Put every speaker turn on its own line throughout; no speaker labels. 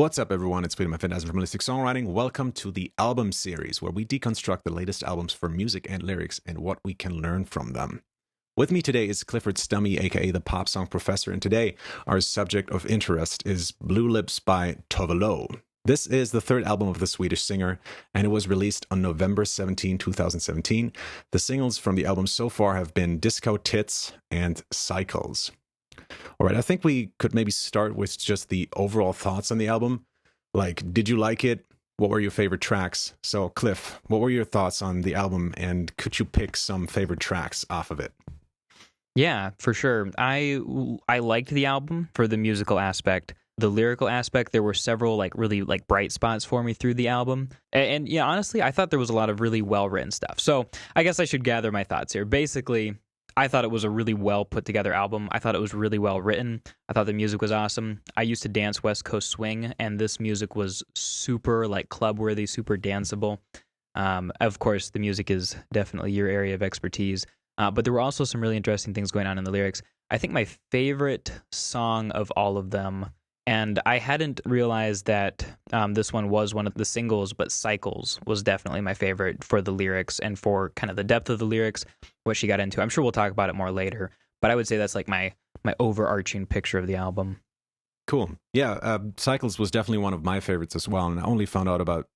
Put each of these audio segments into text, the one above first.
What's up, everyone? It's Peter, my fantastic from Holistic Songwriting. Welcome to the album series, where we deconstruct the latest albums for music and lyrics and what we can learn from them. With me today is Clifford Stummy, aka the Pop Song Professor, and today our subject of interest is Blue Lips by TOVE. This is the third album of the Swedish singer, and it was released on November 17, 2017. The singles from the album so far have been Disco Tits and Cycles. All right, I think we could maybe start with just the overall thoughts on the album. Like, did you like it? What were your favorite tracks? So, Cliff, what were your thoughts on the album, and could you pick some favorite tracks off of it?
Yeah, for sure. I liked the album for the musical aspect. The lyrical aspect, there were several really bright spots for me through the album. And yeah, honestly, I thought there was a lot of really well-written stuff. So I guess I should gather my thoughts here. Basically, I thought it was a really well put together album. I thought it was really well written. I thought the music was awesome. I used to dance West Coast swing, and this music was super club worthy, super danceable. Of course, the music is definitely your area of expertise. But there were also some really interesting things going on in the lyrics. I think my favorite song of all of them, and I hadn't realized that this one was one of the singles, but Cycles was definitely my favorite for the lyrics and for kind of the depth of the lyrics, what she got into. I'm sure we'll talk about it more later, but I would say that's like my overarching picture of the album.
Cool. Yeah, Cycles was definitely one of my favorites as well, and I only found out about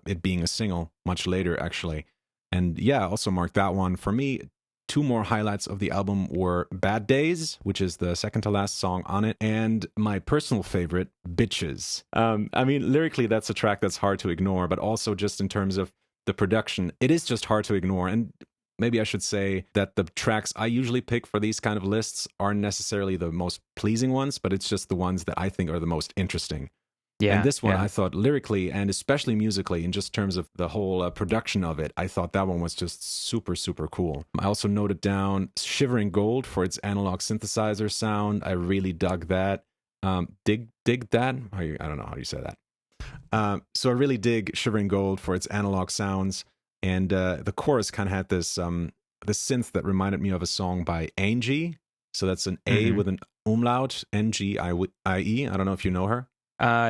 it being a single much later, actually. And yeah, I also marked that one. For me, two more highlights of the album were Bad Days, which is the second to last song on it, and my personal favorite, Bitches. I mean, lyrically, that's a track that's hard to ignore, but also just in terms of the production, it is just hard to ignore. And maybe I should say that the tracks I usually pick for these kind of lists aren't necessarily the most pleasing ones, but it's just the ones that I think are the most interesting. Yeah, and this one, I thought lyrically and especially musically, in just terms of the whole production of it, I thought that one was just super, super cool. I also noted down Shivering Gold for its analog synthesizer sound. I really dug that. Dig that? I don't know how you say that. So I really dig Shivering Gold for its analog sounds. And the chorus kind of had this synth that reminded me of a song by Angie. So that's an A with an umlaut, N-G-I-E. I don't know if you know her.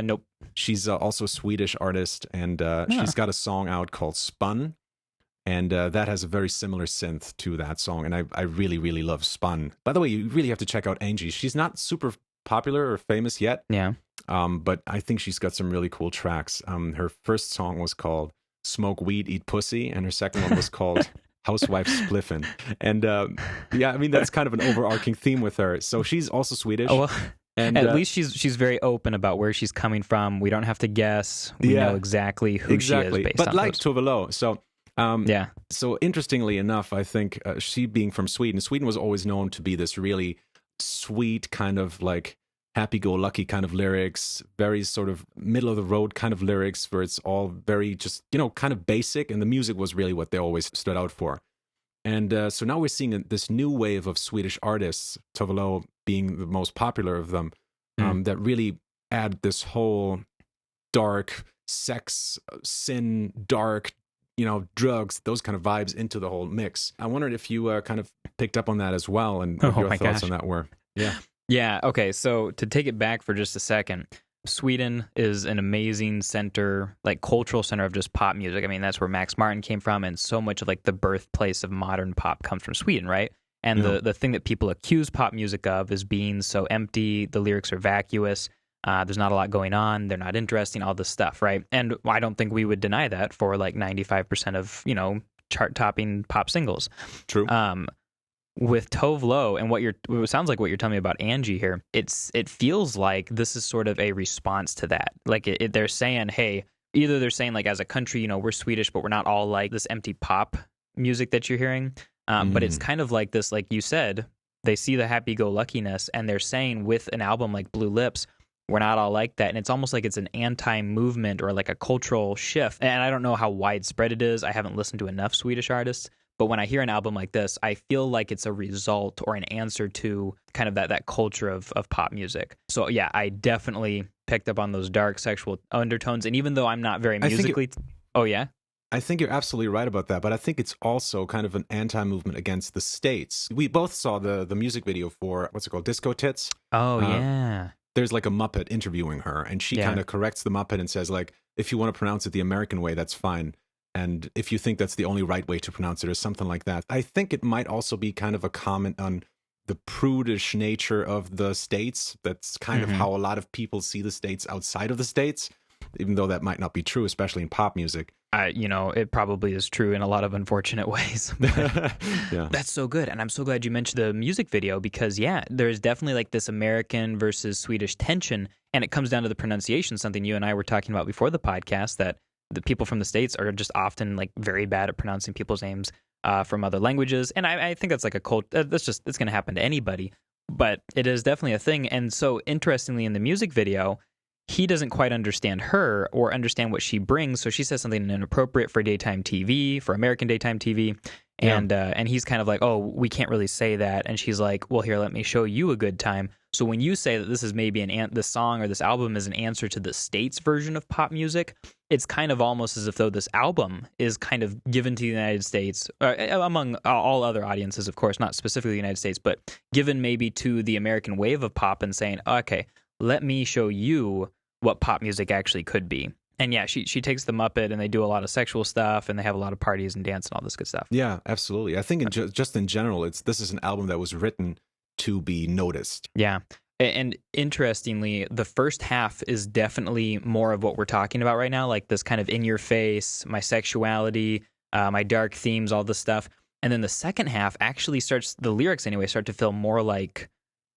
Nope.
She's also a Swedish artist, and she's got a song out called Spun, and that has a very similar synth to that song, and I really, really love Spun. By the way, you really have to check out Angie. She's not super popular or famous yet, but I think she's got some really cool tracks. Her first song was called Smoke Weed, Eat Pussy, and her second one was called Housewife Spliffin'. And yeah, I mean, that's kind of an overarching theme with her. So she's also Swedish.
Oh, well. And at least she's very open about where she's coming from. We don't have to guess. We know exactly who she is based on.
But like TOVE. So So interestingly enough, I think she being from Sweden was always known to be this really sweet kind of like happy-go-lucky kind of lyrics, very sort of middle-of-the-road kind of lyrics where it's all very just, kind of basic, and the music was really what they always stood out for. And so now we're seeing this new wave of Swedish artists, TOVE being the most popular of them, that really add this whole dark sex, sin, dark, drugs, those kind of vibes into the whole mix. I wondered if you kind of picked up on that as well, and what your thoughts on that were. Yeah.
Yeah, okay, so to take it back for just a second, Sweden is an amazing center, cultural center of just pop music. I mean, that's where Max Martin came from, and so much of the birthplace of modern pop comes from Sweden, right? And the thing that people accuse pop music of is being so empty, the lyrics are vacuous, there's not a lot going on, they're not interesting, all this stuff, right? And I don't think we would deny that for 95% of, chart-topping pop singles.
True.
With TOVE and it sounds like what you're telling me about Angie here, it feels like this is sort of a response to that. They're saying, hey, either they're saying as a country, we're Swedish, but we're not all like this empty pop music that you're hearing. But it's kind of like this, like you said, they see the happy-go-luckiness, and they're saying with an album like Blue Lips, we're not all like that. And it's almost like it's an anti-movement or a cultural shift. And I don't know how widespread it is. I haven't listened to enough Swedish artists. But when I hear an album like this, I feel like it's a result or an answer to kind of that culture of pop music. So yeah, I definitely picked up on those dark sexual undertones. And even though I'm not very musically... Oh, yeah?
I think you're absolutely right about that, but I think it's also kind of an anti-movement against the states. We both saw the music video for, what's it called, Disco Tits?
Oh, yeah.
there's like a Muppet interviewing her, and she kind of corrects the Muppet and says, like, if you want to pronounce it the American way, that's fine. And if you think that's the only right way to pronounce it or something like that. I think it might also be kind of a comment on the prudish nature of the States. That's kind of how a lot of people see the States outside of the States, even though that might not be true, especially in pop music.
It probably is true in a lot of unfortunate ways.
Yeah.
That's so good. And I'm so glad you mentioned the music video because, there's definitely like this American versus Swedish tension. And it comes down to the pronunciation, something you and I were talking about before the podcast, that the people from the States are just often like very bad at pronouncing people's names from other languages. And I think that's like a it's going to happen to anybody. But it is definitely a thing. And so interestingly, in the music video, he doesn't quite understand her or understand what she brings. So she says something inappropriate for daytime TV, for American daytime TV. And he's kind of like, oh, we can't really say that. And she's like, well, here, let me show you a good time. So when you say that this is maybe this song or this album is an answer to the States version of pop music, it's kind of almost as if though this album is kind of given to the United States, among all other audiences, of course, not specifically the United States, but given maybe to the American wave of pop and saying, okay, let me show you what pop music actually could be. And she takes the Muppet and they do a lot of sexual stuff and they have a lot of parties and dance and all this good stuff.
Yeah, absolutely. I think just in general, this is an album that was written to be noticed.
Yeah. And interestingly, the first half is definitely more of what we're talking about right now, like this kind of in your face, my sexuality, my dark themes, all this stuff. And then the second half actually the lyrics anyway, start to feel more like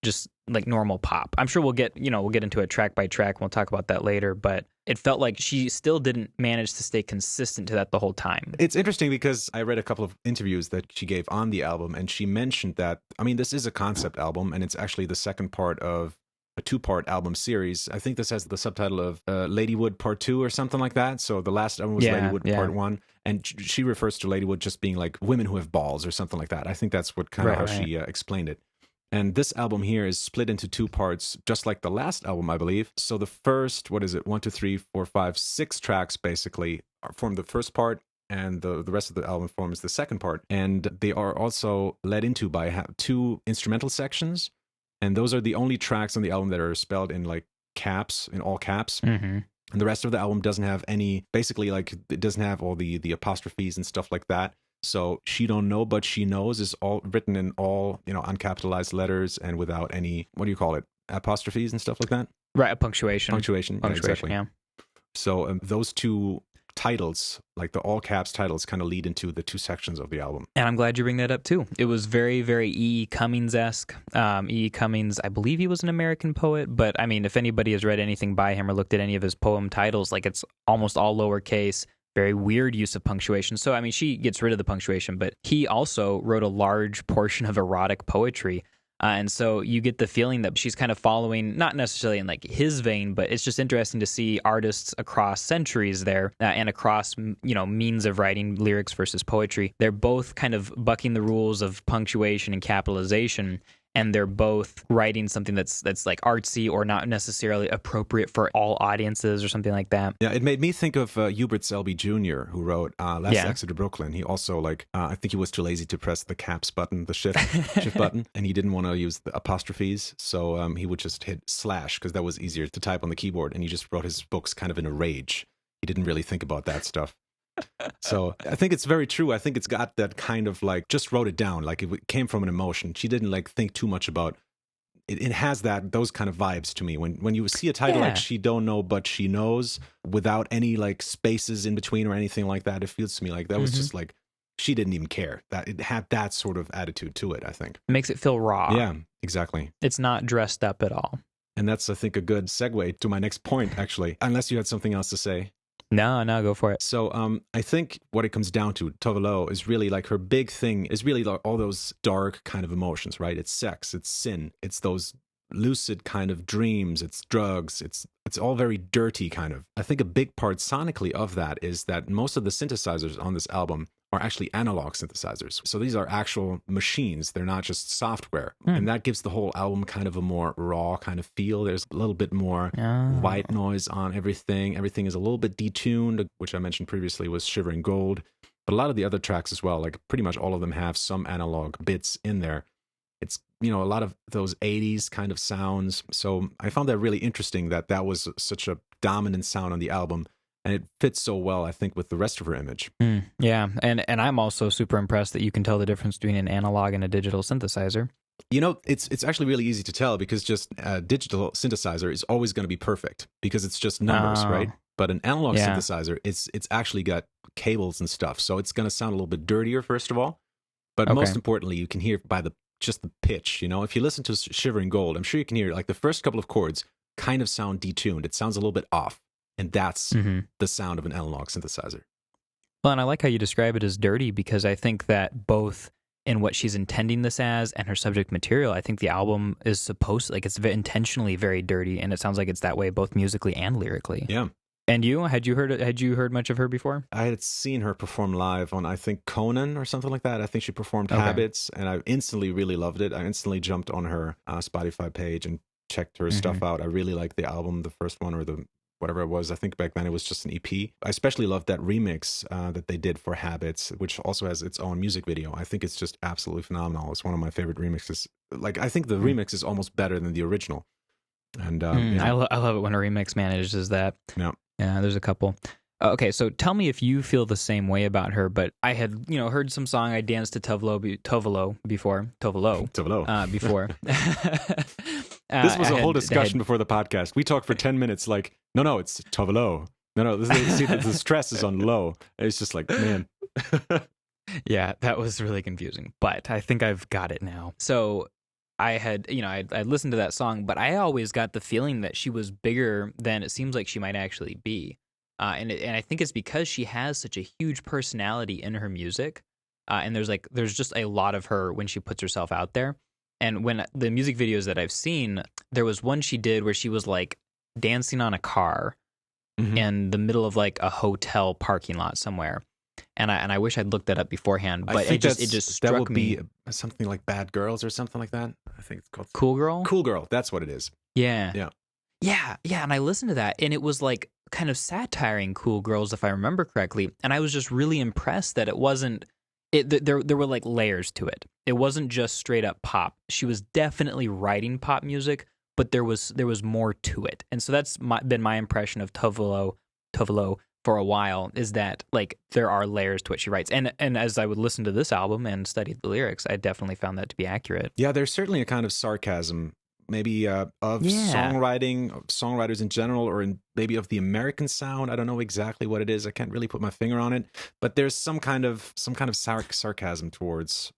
just like normal pop. I'm sure we'll get into it track by track. We'll talk about that later, but it felt like she still didn't manage to stay consistent to that the whole time.
It's interesting because I read a couple of interviews that she gave on the album, and she mentioned that, this is a concept album, and it's actually the second part of a 2-part album series. I think this has the subtitle of Ladywood Part 2 or something like that. So the last album was Ladywood Part 1, and she refers to Ladywood just being like women who have balls or something like that. I think that's what kind of how she explained it. And this album here is split into 2 parts, just like the last album, I believe. So the first, 1, 2, 3, 4, 5, 6 tracks basically form the first part, and the rest of the album forms the second part. And they are also led into by 2 instrumental sections, and those are the only tracks on the album that are spelled in like caps, in all caps.
Mm-hmm.
And the rest of the album doesn't have any, basically like it doesn't have all the apostrophes and stuff like that. So She Don't Know But She Knows is all written in all, uncapitalized letters and without any, apostrophes and stuff like that?
Right, punctuation.
Punctuation, yeah, exactly.
Yeah.
So those 2 titles, like the all caps titles, kind of lead into the 2 sections of the album.
And I'm glad you bring that up too. It was very, very E. Cummings-esque. E. Cummings, I believe he was an American poet, but if anybody has read anything by him or looked at any of his poem titles, like it's almost all lowercase. Very weird use of punctuation. So, she gets rid of the punctuation, but he also wrote a large portion of erotic poetry. And so you get the feeling that she's kind of following, not necessarily in like his vein, but it's just interesting to see artists across centuries there and across, means of writing lyrics versus poetry. They're both kind of bucking the rules of punctuation and capitalization. And they're both writing something that's like artsy or not necessarily appropriate for all audiences or something like that.
Yeah, it made me think of Hubert Selby Jr., who wrote Last Exit to Brooklyn. He also, I think he was too lazy to press the caps button, the shift button, and he didn't want to use the apostrophes, so he would just hit / because that was easier to type on the keyboard, and he just wrote his books kind of in a rage. He didn't really think about that stuff. So I think it's very true. I think it's got that kind of just wrote it down, like it came from an emotion. She didn't think too much about it. It has those kind of vibes to me. When you see a title like She Don't Know But She Knows without any spaces in between or anything like that, it feels to me like that was just she didn't even care. That it had that sort of attitude to it, I think.
It makes it feel raw.
Yeah, exactly.
It's not dressed up at all.
And that's, I think, a good segue to my next point, actually, unless you had something else to say.
No, go for it.
So I think what it comes down to, TOVE is really her big thing is really all those dark kind of emotions, right? It's sex, it's sin, it's those lucid kind of dreams, it's drugs, it's all very dirty kind of. I think a big part sonically of that is that most of the synthesizers on this album are actually analog synthesizers. So these are actual machines. They're not just software. And that gives the whole album kind of a more raw kind of feel. There's a little bit more white noise on everything. Everything is a little bit detuned, which I mentioned previously was Shivering Gold. But a lot of the other tracks as well, pretty much all of them have some analog bits in there. It's, a lot of those 80s kind of sounds. So I found that really interesting that was such a dominant sound on the album. And it fits so well, I think, with the rest of her image.
Yeah, and I'm also super impressed that you can tell the difference between an analog and a digital synthesizer.
It's actually really easy to tell because just a digital synthesizer is always going to be perfect because it's just numbers, right? But an analog synthesizer, it's actually got cables and stuff, so it's going to sound a little bit dirtier, first of all. But most importantly, you can hear by just the pitch. If you listen to Shivering Gold, I'm sure you can hear like the first couple of chords kind of sound detuned. It sounds a little bit off, and that's the sound of an analog synthesizer.
Well, and I like how you describe it as dirty because I think that both in what she's intending this as and her subject material, I think the album is supposed it's intentionally very dirty, and it sounds like it's that way both musically and lyrically.
Yeah.
And had you heard much of her before?
I had seen her perform live on, I think, Conan or something like that. I think she performed Habits, and I instantly really loved it. I instantly jumped on her Spotify page and checked her stuff out. I really liked the album, the first one, or the whatever it was. I think back then it was just an EP. I especially loved that remix that they did for Habits, which also has its own music video. I think it's just absolutely phenomenal. It's one of my favorite remixes. I think the remix is almost better than the original. And
I love it when a remix manages that. Yeah, there's a couple. Okay, so tell me if you feel the same way about her. But I had, heard some song. I danced to Tovelo before. Before.
This was a whole discussion before the podcast. We talked for 10 minutes. Like, no, it's Tovelo. No. The stress is on low. It's just like, man.
Yeah, that was really confusing. But I think I've got it now. So I had, I listened to that song, but I always got the feeling that she was bigger than it seems like she might actually be. And I think it's because she has such a huge personality in her music. And there's just a lot of her when she puts herself out there. And when the music videos that I've seen, there was one she did where she was like dancing on a car in the middle of like a hotel parking lot somewhere. And I wish I'd looked that up beforehand, but it just struck
that would
me.
Be something like Bad Girls or something like that. I think it's called
Cool Girl.
Cool Girl. That's what it is.
Yeah. And I listened to that, and it was like kind of satiring Cool Girls, if I remember correctly. And I was just really impressed that it wasn't. There were like layers to it. It wasn't just straight up pop. She was definitely writing pop music, but there was more to it. And so that's been my impression of Tovelo for a while, is that like there are layers to what she writes. And as I would listen to this album and study the lyrics, I definitely found that to be accurate.
Yeah, there's certainly a kind of sarcasm, maybe of songwriting, of songwriters in general, or maybe of the American sound. I don't know exactly what it is. I can't really put my finger on it, but there's some kind of sarcasm towards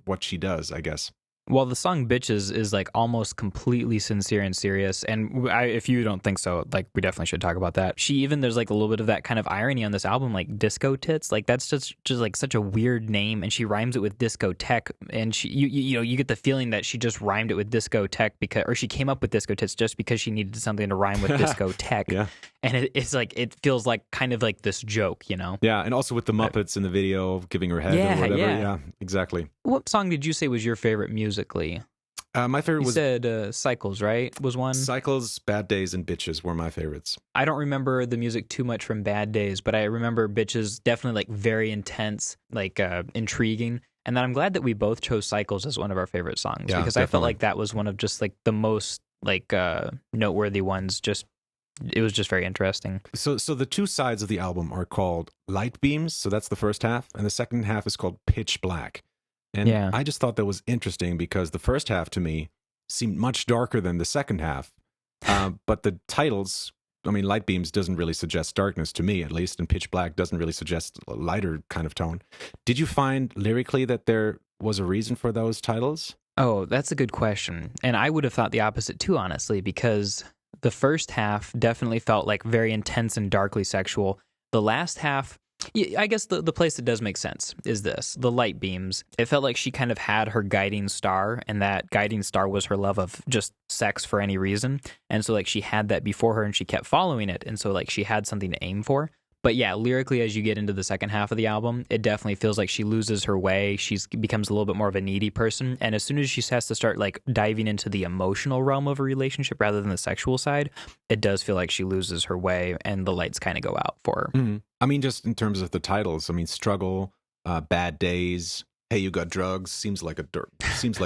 what she does, I guess.
Well, the song Bitches is like almost completely sincere and serious. And if you don't think so, like we definitely should talk about that. There's like a little bit of that kind of irony on this album, like disco tits. Like that's just like such a weird name. And she rhymes it with discotheque. And you get the feeling that she just rhymed it with discotheque or she came up with disco tits just because she needed something to rhyme with discotheque.
Yeah.
And it's like, it feels like kind of like this joke,
Yeah. And also with the Muppets in the video giving her head or whatever. Yeah, exactly.
What song did you say was your favorite musically?
My favorite
you said Cycles, right? Was one?
Cycles, Bad Days, and Bitches were my favorites.
I don't remember the music too much from Bad Days, but I remember Bitches definitely like very intense, like intriguing. And then I'm glad that we both chose Cycles as one of our favorite songs because definitely. I felt like that was one of just like the most like noteworthy ones. It was just very interesting.
So the two sides of the album are called Light Beams. So that's the first half. And the second half is called Pitch Black. And I just thought that was interesting because the first half to me seemed much darker than the second half. But the titles, Light Beams doesn't really suggest darkness to me, at least. And Pitch Black doesn't really suggest a lighter kind of tone. Did you find lyrically that there was a reason for those titles?
Oh, that's a good question. And I would have thought the opposite too, honestly, because the first half definitely felt like very intense and darkly sexual. The last half, I guess the place that does make sense is the Light Beams. It felt like she kind of had her guiding star, and that guiding star was her love of just sex for any reason. And so like she had that before her and she kept following it. And so like she had something to aim for. But yeah, lyrically, as you get into the second half of the album, it definitely feels like she loses her way. She becomes a little bit more of a needy person. And as soon as she has to start like diving into the emotional realm of a relationship rather than the sexual side, it does feel like she loses her way and the lights kind of go out for her.
Mm-hmm. Just in terms of the titles, Struggle, Bad Days, Hey, you got drugs. Seems like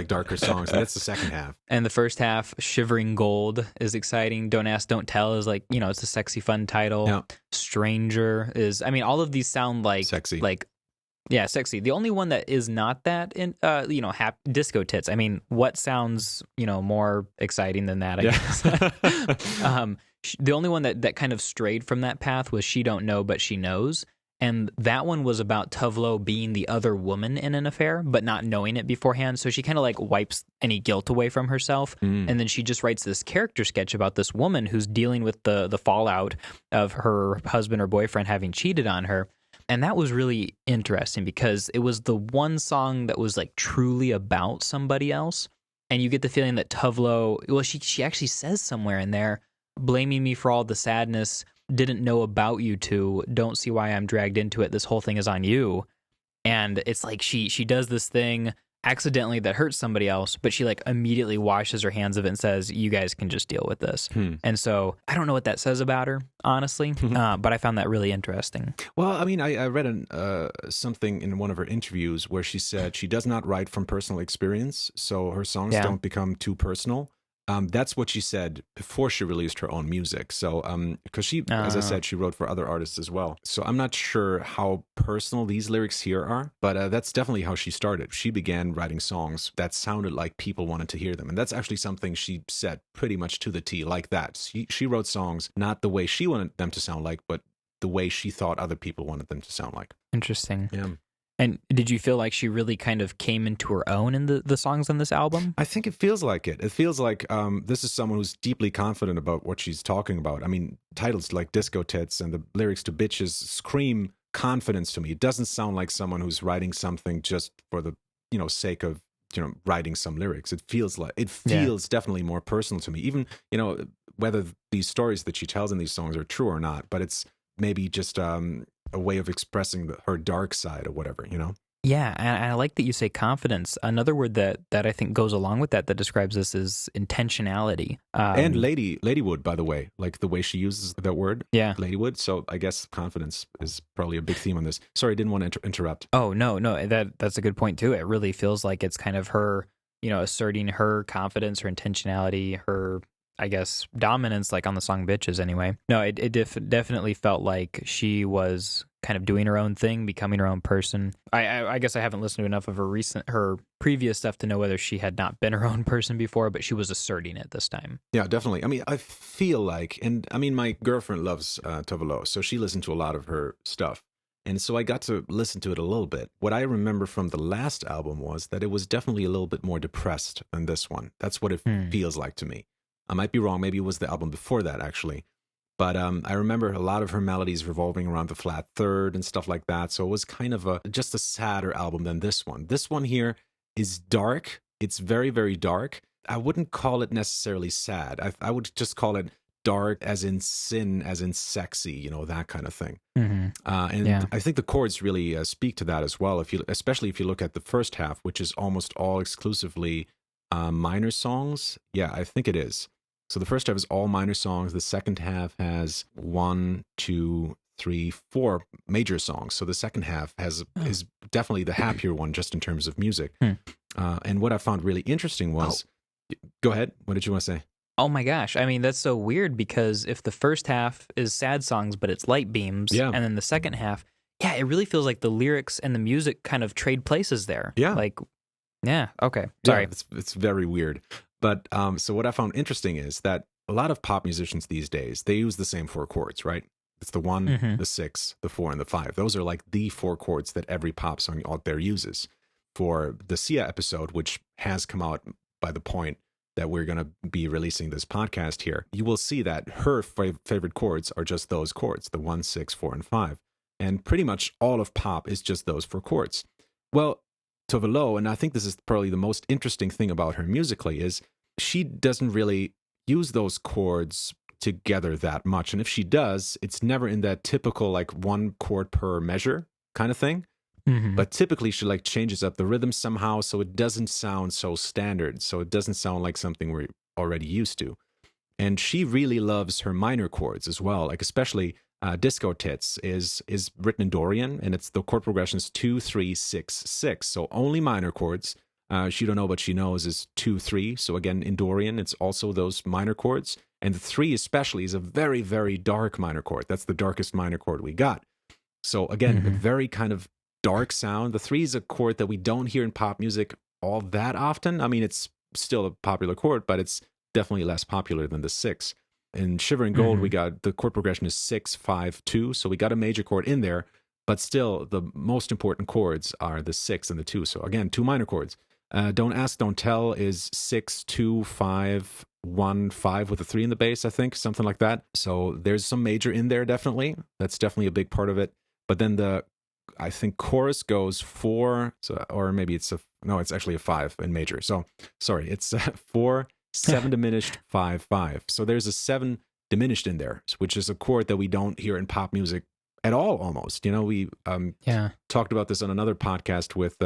darker songs. And that's the second half.
And the first half, Shivering Gold, is exciting. Don't Ask, Don't Tell is like, it's a sexy, fun title.
Yeah.
Stranger is, all of these sound like
Sexy.
Yeah, sexy. The only one that is not that, Disco Tits. What sounds, more exciting than that, I guess. The only one that kind of strayed from that path was She Don't Know, But She Knows. And that one was about Tove being the other woman in an affair, but not knowing it beforehand. So she kind of like wipes any guilt away from herself. And then she just writes this character sketch about this woman who's dealing with the fallout of her husband or boyfriend having cheated on her. And that was really interesting because it was the one song that was like truly about somebody else. And you get the feeling that Tove, she actually says somewhere in there, blaming me for all the sadness, didn't know about you two, don't see why I'm dragged into it, this whole thing is on you. And it's like she does this thing accidentally that hurts somebody else, but she like immediately washes her hands of it and says, you guys can just deal with this. And so I don't know what that says about her, honestly, but I found that really interesting.
Well, I read something in one of her interviews where she said she does not write from personal experience, so her songs don't become too personal. That's what she said before she released her own music. So, because she, as I said, she wrote for other artists as well. So I'm not sure how personal these lyrics here are, but that's definitely how she started. She began writing songs that sounded like people wanted to hear them. And that's actually something she said pretty much to the T, like that. She wrote songs not the way she wanted them to sound like, but the way she thought other people wanted them to sound like.
Interesting.
Yeah.
And did you feel like she really kind of came into her own in the songs on this album?
I think it feels like it. It feels like this is someone who's deeply confident about what she's talking about. Titles like Disco Tits and the lyrics to Bitches scream confidence to me. It doesn't sound like someone who's writing something just for the sake of writing some lyrics. It feels definitely more personal to me. Even whether these stories that she tells in these songs are true or not, but it's maybe just a way of expressing her dark side or whatever,
Yeah, and I like that you say confidence. Another word that I think goes along with that describes this is intentionality.
And ladywood, by the way, like the way she uses that word, ladywood. So I guess confidence is probably a big theme on this. Sorry, I didn't want to interrupt.
Oh, no, that's a good point too. It really feels like it's kind of her, asserting her confidence, her intentionality, her, I guess, dominance, like on the song Bitches anyway. No, it definitely felt like she was kind of doing her own thing, becoming her own person. I guess I haven't listened to enough of her previous stuff to know whether she had not been her own person before, but she was asserting it this time.
Yeah, definitely. I feel like, and my girlfriend loves Tove, so she listened to a lot of her stuff. And so I got to listen to it a little bit. What I remember from the last album was that it was definitely a little bit more depressed than this one. That's what it feels like to me. I might be wrong. Maybe it was the album before that, actually. But I remember a lot of her melodies revolving around the flat third and stuff like that. So it was kind of just a sadder album than this one. This one here is dark. It's very, very dark. I wouldn't call it necessarily sad. I would just call it dark as in sin, as in sexy, that kind of thing. I think the chords really speak to that as well. Especially if you look at the first half, which is almost all exclusively minor songs. Yeah, I think it is. So the first half is all minor songs. The second half has 1, 2, 3, 4 major songs. So the second half is definitely the happier one, just in terms of music. And what I found really interesting was, go ahead. What did you want to say?
Oh my gosh. That's so weird because if the first half is sad songs, but it's light beams, and then the second half, it really feels like the lyrics and the music kind of trade places there.
Yeah.
Okay. Sorry.
Yeah, it's very weird. But so what I found interesting is that a lot of pop musicians these days, they use the same 4 chords, right? It's the 1, the 6, the 4, and the 5. Those are like the 4 chords that every pop song out there uses. For the Sia episode, which has come out by the point that we're going to be releasing this podcast here, you will see that her favorite chords are just those chords, the 1, 6, 4, and 5. And pretty much all of pop is just those 4 chords. Well, Tove Lo, and I think this is probably the most interesting thing about her musically, is she doesn't really use those chords together that much. And if she does, it's never in that typical like 1 chord per measure kind of thing. But typically she like changes up the rhythm somehow so it doesn't sound so standard. So it doesn't sound like something we're already used to. And she really loves her minor chords as well. Like especially, Disco Tits is written in Dorian, and it's the chord progression is 2, 3, 6, 6. So only minor chords. She Don't Know But She Knows is 2, 3. So again, in Dorian, it's also those minor chords. And the 3 especially is a very, very dark minor chord. That's the darkest minor chord we got. So again, a very kind of dark sound. The 3 is a chord that we don't hear in pop music all that often. I mean, it's still a popular chord, but it's definitely less popular than the 6. In Shivering Gold, we got the chord progression is 6, 5, 2. So we got a major chord in there, but still the most important chords are the 6 and the 2. So again, 2 minor chords. Don't Ask, Don't Tell is 6, 2, 5, 1, 5 with a 3 in the bass, I think, something like that. So there's some major in there, definitely. That's definitely a big part of it. But then I think chorus goes 4, so, or maybe it's actually a 5 in major. So sorry, it's 4, 7 diminished, 5, 5. So there's a 7 diminished in there, which is a chord that we don't hear in pop music at all, almost. You know, we talked about this on another podcast with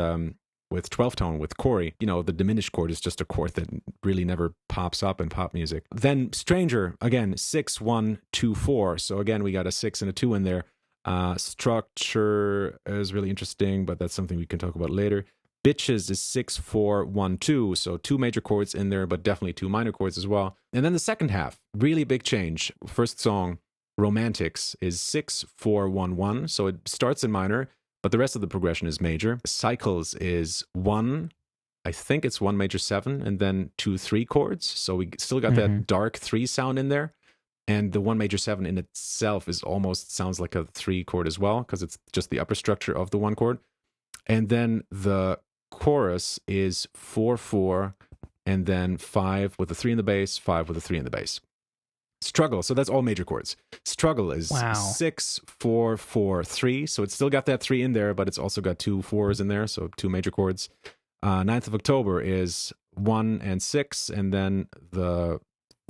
12 tone with Corey. You know, the diminished chord is just a chord that really never pops up in pop music. Then Stranger, again, 6, 1, 2, 4. So again, we got a 6 and a 2 in there. Structure is really interesting, but that's something we can talk about later. Bitches is 6, 4, 1, 2. So 2 major chords in there, but definitely 2 minor chords as well. And then the second half, really big change. First song, Romantics, is 6, 4, 1, 1. So it starts in minor, but the rest of the progression is major. Cycles is 1, I think it's 1 major 7, and then 2, 3 chords. So we still got that dark 3 sound in there. And the 1 major 7 in itself sounds like a 3 chord as well, because it's just the upper structure of the 1 chord. And then the chorus is 4, 4, and then 5 with a 3 in the bass, 5 with a 3 in the bass. Struggle, so that's all major chords. Struggle is 6, 4, 4, 3. So it's still got that 3 in there, but it's also got 2 4s in there, so 2 major chords. 9th of October is 1 and 6, and then the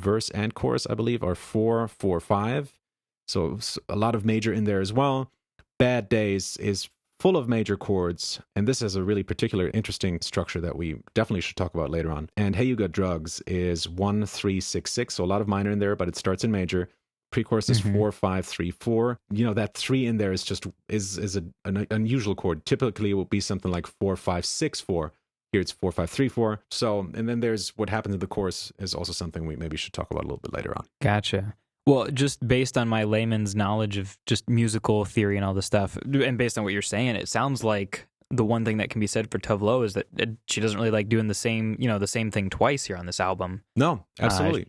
verse and chorus, I believe, are 4, 4, 5. So a lot of major in there as well. Bad Days is full of major chords, and this has a really particular interesting structure that we definitely should talk about later on. And Hey You Got Drugs is 1, 3, 6, 6, so a lot of minor in there, but it starts in major. Pre-chorus is 4, 5, 3, 4. You know, that 3 in there is an unusual chord. Typically it will be something like 4, 5, 6, 4. Here it's 4, 5, 3, 4. So, and then there's what happens in the chorus is also something we maybe should talk about a little bit later on.
Gotcha. Well, just based on my layman's knowledge of just musical theory and all this stuff, and based on what you're saying, it sounds like the one thing that can be said for Tove Lo is that she doesn't really like doing the same thing twice here on this album.
No, absolutely.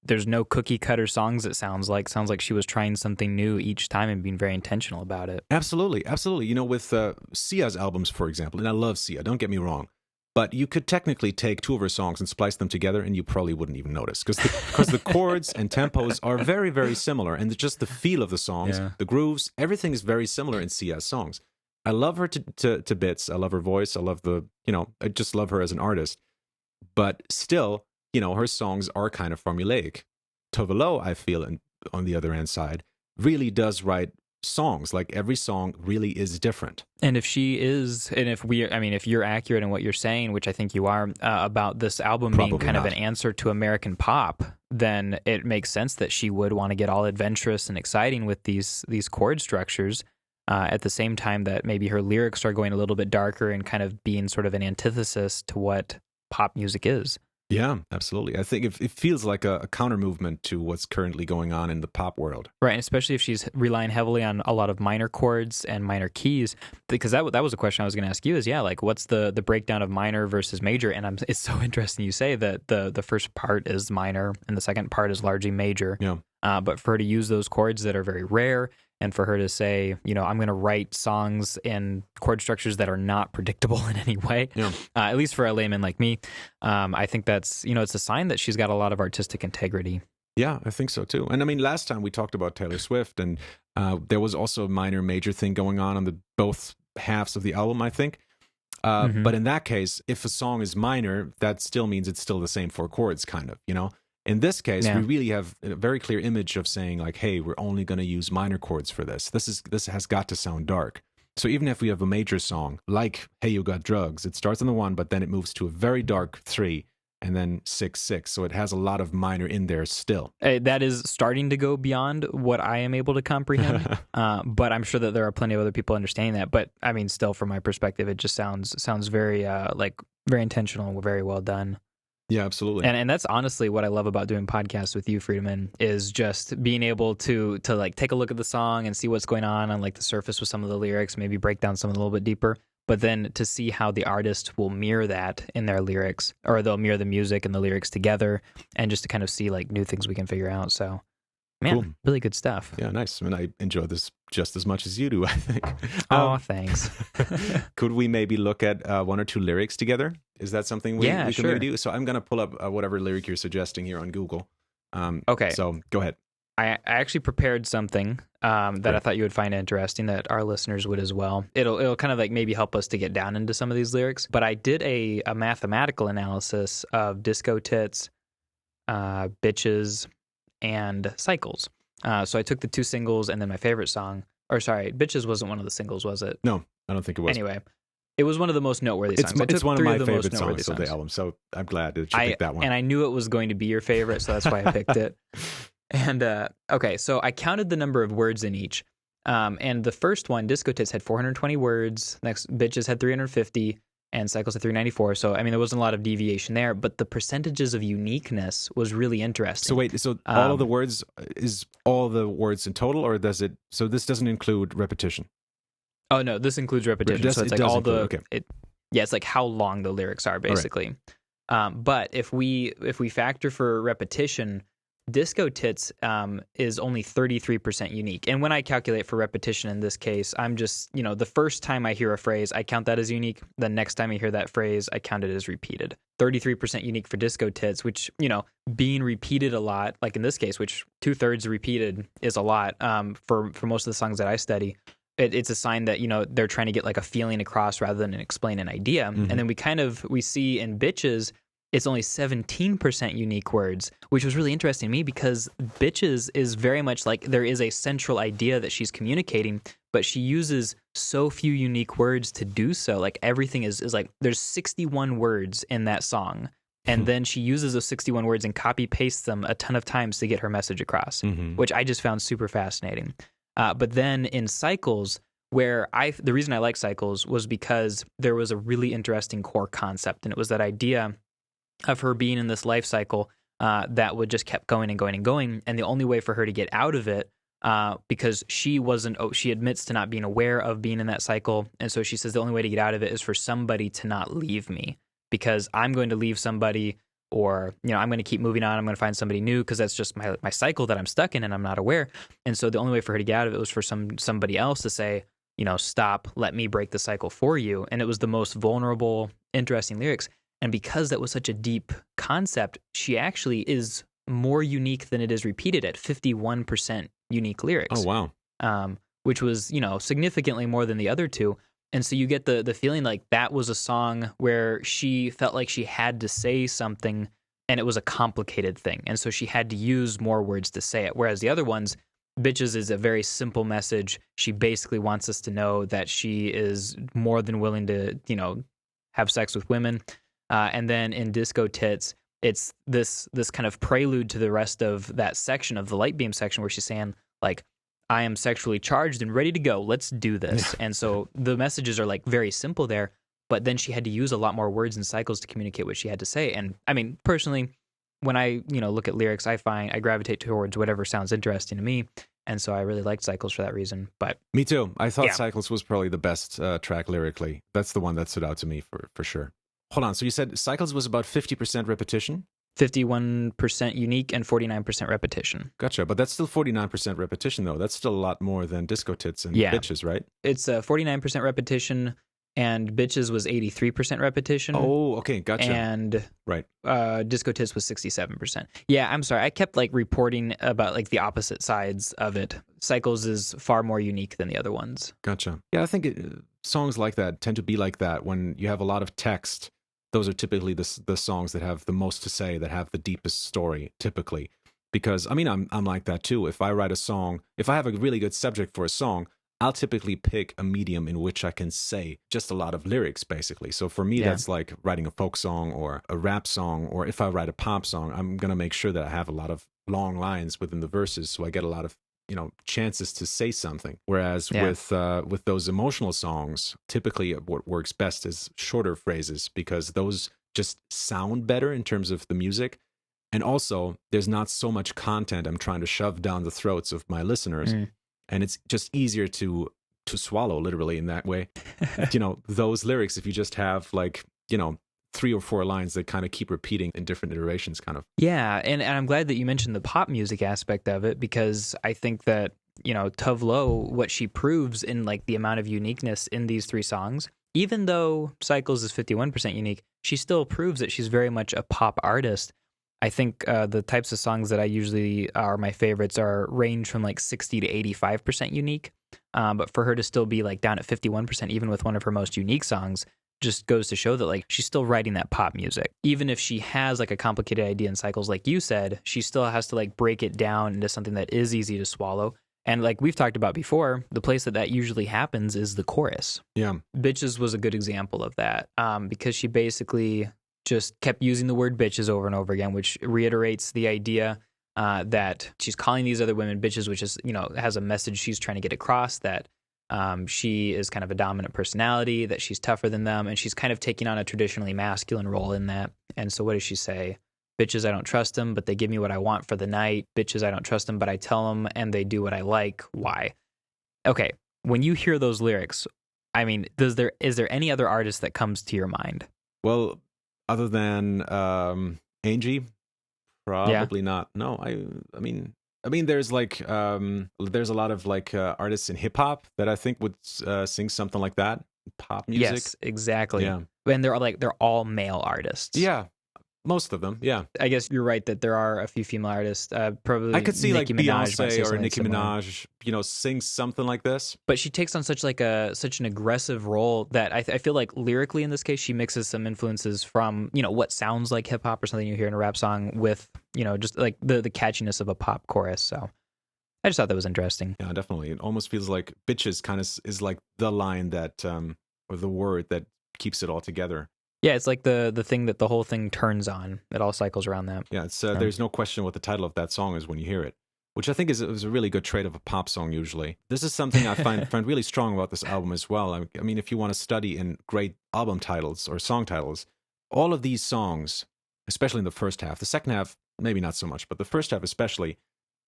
There's no cookie cutter songs. It sounds like she was trying something new each time and being very intentional about it.
Absolutely, absolutely. You know, with Sia's albums, for example, and I love Sia, don't get me wrong, but you could technically take 2 of her songs and splice them together, and you probably wouldn't even notice because the chords and tempos are very, very similar, and just the feel of the songs, the grooves, everything is very similar in Sia's songs. I love her to bits. I love her voice. I love I just love her as an artist. But still, her songs are kind of formulaic. Tove Lo, I feel, on the other hand side, really does write songs. Like every song really is different. And
if you're accurate in what you're saying, which I think you are, about this album
probably
being kind
not
of an answer to American pop, then it makes sense that she would want to get all adventurous and exciting with these chord structures, at the same time that maybe her lyrics are going a little bit darker and kind of being sort of an antithesis to what pop music is.
Yeah, absolutely. I think it feels like a counter movement to what's currently going on in the pop world.
Right, and especially if she's relying heavily on a lot of minor chords and minor keys, because that was a question I was going to ask you is, what's the breakdown of minor versus major? And it's so interesting you say that the first part is minor and the second part is largely major.
Yeah.
But for her to use those chords that are very rare, and for her to say, I'm going to write songs in chord structures that are not predictable in any way, at least for a layman like me, I think that's, it's a sign that she's got a lot of artistic integrity.
Yeah, I think so too. And I mean, last time we talked about Taylor Swift, and there was also a minor major thing going on the both halves of the album, I think. But in that case, if a song is minor, that still means it's still the same 4 chords, kind of, In this case, we really have a very clear image of saying, like, hey, we're only going to use minor chords for this. This has got to sound dark. So even if we have a major song, like Hey You Got Drugs, it starts on the 1, but then it moves to a very dark 3, and then 6/6. So it has a lot of minor in there still.
That is starting to go beyond what I am able to comprehend, but I'm sure that there are plenty of other people understanding that. But I mean, still, from my perspective, it just sounds very very intentional, very well done.
Yeah, absolutely.
And that's honestly what I love about doing podcasts with you, Friedemann, is just being able to like take a look at the song and see what's going on like the surface with some of the lyrics, maybe break down some a little bit deeper, but then to see how the artist will mirror that in their lyrics, or they'll mirror the music and the lyrics together, and just to kind of see like new things we can figure out. So, man,
cool.
Really good stuff.
Yeah, nice. I mean, I enjoy this just as much as you do, I think.
Oh, thanks.
Could we maybe look at one or two lyrics together? Is that something we can maybe do? So I'm going to pull up whatever lyric you're suggesting here on Google.
Okay.
So go ahead.
I actually prepared something that I thought you would find interesting, that our listeners would as well. It'll kind of like maybe help us to get down into some of these lyrics. But I did a mathematical analysis of Disco Tits, Bitches, and Cycles. So I took the two singles and then my favorite song. Or sorry, Bitches wasn't one of the singles, was it?
No, I don't think it was.
Anyway, it was one of the most noteworthy songs.
It's one of my favorite songs of the album, so I'm glad that you picked that one.
And I knew it was going to be your favorite, so that's why I picked it. And okay, so I counted the number of words in each. And the first one, Disco Tits, had 420 words. Next, Bitches had 350, and Cycles had 394. So, I mean, there wasn't a lot of deviation there, but the percentages of uniqueness was really interesting.
So wait, so all of the words, is all the words in total, or does it, so this doesn't include repetition? Oh,
no, this includes repetition. So it's like all the, it's like how long the lyrics are, basically. Right. But if we factor for repetition, Disco Tits is only 33% unique. And when I calculate for repetition in this case, I'm just, the first time I hear a phrase, I count that as unique. The next time I hear that phrase, I count it as repeated. 33% unique for Disco Tits, which, being repeated a lot, like in this case, which 2/3 repeated is a lot for most of the songs that I study. It's a sign that, they're trying to get like a feeling across rather than explain an idea. Mm-hmm. And then we see in Bitches, it's only 17% unique words, which was really interesting to me because Bitches is very much like there is a central idea that she's communicating, but she uses so few unique words to do so. Like everything is like there's 61 words in that song. And then she uses those 61 words and copy pastes them a ton of times to get her message across, which I just found super fascinating. But then in Cycles, where the reason I like Cycles was because there was a really interesting core concept, and it was that idea of her being in this life cycle that would just kept going and going and going, and the only way for her to get out of it, because she admits to not being aware of being in that cycle, and so she says the only way to get out of it is for somebody to not leave me, because I'm going to leave somebody, or I'm going to keep moving on, I'm going to find somebody new, because that's just my cycle that I'm stuck in and I'm not aware. And so the only way for her to get out of it was for somebody else to say, stop, let me break the cycle for you. And it was the most vulnerable, interesting lyrics. And because that was such a deep concept, she actually is more unique than it is repeated at 51% unique lyrics.
Oh, wow.
Which was, significantly more than the other two. And so you get the feeling like that was a song where she felt like she had to say something, and it was a complicated thing. And so she had to use more words to say it. Whereas the other ones, Bitches is a very simple message. She basically wants us to know that she is more than willing to, have sex with women. And then in Disco Tits, it's this kind of prelude to the rest of that section of the light beam section where she's saying, like, I am sexually charged and ready to go. Let's do this. And so the messages are like very simple there, but then she had to use a lot more words and cycles to communicate what she had to say. And I mean, personally, when I, look at lyrics, I gravitate towards whatever sounds interesting to me. And so I really liked Cycles for that reason. But
me too. I thought Cycles was probably the best track lyrically. That's the one that stood out to me for sure. Hold on. So you said Cycles was about 50% repetition?
51% unique and 49% repetition.
Gotcha. But that's still 49% repetition, though. That's still a lot more than Disco Tits and Bitches, right?
It's 49% repetition, and Bitches was 83% repetition.
Oh, okay. Gotcha.
And
right.
Disco Tits was 67%. Yeah, I'm sorry. I kept reporting about the opposite sides of it. Cycles is far more unique than the other ones.
Gotcha. Yeah, I think songs like that tend to be like that when you have a lot of text. Those are typically the songs that have the most to say, that have the deepest story, typically. Because, I mean, I'm like that too. If I write a song, if I have a really good subject for a song, I'll typically pick a medium in which I can say just a lot of lyrics, basically. So for me, that's like writing a folk song or a rap song, or if I write a pop song, I'm going to make sure that I have a lot of long lines within the verses, so I get a lot of chances to say something. Whereas with those emotional songs, typically what works best is shorter phrases, because those just sound better in terms of the music. And also, there's not so much content I'm trying to shove down the throats of my listeners. And it's just easier to swallow, literally, in that way. Those lyrics, if you just have like, 3 or 4 lines that kind of keep repeating in different iterations, kind of.
Yeah, and I'm glad that you mentioned the pop music aspect of it, because I think that, TOVE Lo, what she proves in like the amount of uniqueness in these 3 songs, even though Cycles is 51% unique, she still proves that she's very much a pop artist. I think the types of songs that I usually are my favorites range from like 60 to 85% unique. But for her to still be like down at 51%, even with one of her most unique songs, just goes to show that like she's still writing that pop music. Even if she has like a complicated idea in Cycles, like you said, she still has to like break it down into something that is easy to swallow. And like we've talked about before, the place that usually happens is the chorus.
Yeah.
Bitches was a good example of that, because she basically just kept using the word bitches over and over again, which reiterates the idea that she's calling these other women bitches, which is, has a message she's trying to get across, that she is kind of a dominant personality, that she's tougher than them, and she's kind of taking on a traditionally masculine role in that. And so what does she say? Bitches, I don't trust them, but they give me what I want for the night. Bitches, I don't trust them, but I tell them and they do what I like. Why? Okay, when you hear those lyrics, I mean, is there any other artist that comes to your mind?
Well, other than Angie, probably not. No, I mean, there's like there's a lot of like artists in hip hop that I think would sing something like that. Pop music.
Yes, exactly.
Yeah,
and they're all male artists.
Yeah, most of them. Yeah,
I guess you're right that there are a few female artists. Probably
I could see
Nicki
like
Minaj
Beyonce or Nicki
similar.
Minaj, sing something like this.
But she takes on such an aggressive role that I feel like lyrically in this case she mixes some influences from what sounds like hip hop or something you hear in a rap song with just like the catchiness of a pop chorus. So I just thought that was interesting.
Yeah, definitely. It almost feels like bitches kind of is like the line that or the word that keeps it all together.
Yeah, it's like the thing that the whole thing turns on. It all cycles around that.
Yeah, it's there's no question what the title of that song is when you hear it, which I think is a really good trait of a pop song usually. This is something I find really strong about this album as well. I mean, if you want to study in great album titles or song titles, all of these songs, especially in the first half, the second half, maybe not so much, but the first half especially,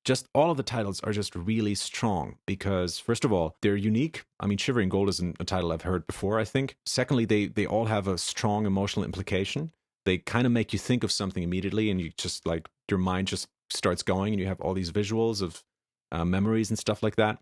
just all of the titles are just really strong because, first of all, they're unique. I mean, Shivering Gold isn't a title I've heard before, I think. Secondly, they all have a strong emotional implication. They kind of make you think of something immediately, and you just like your mind just starts going, and you have all these visuals of memories and stuff like that.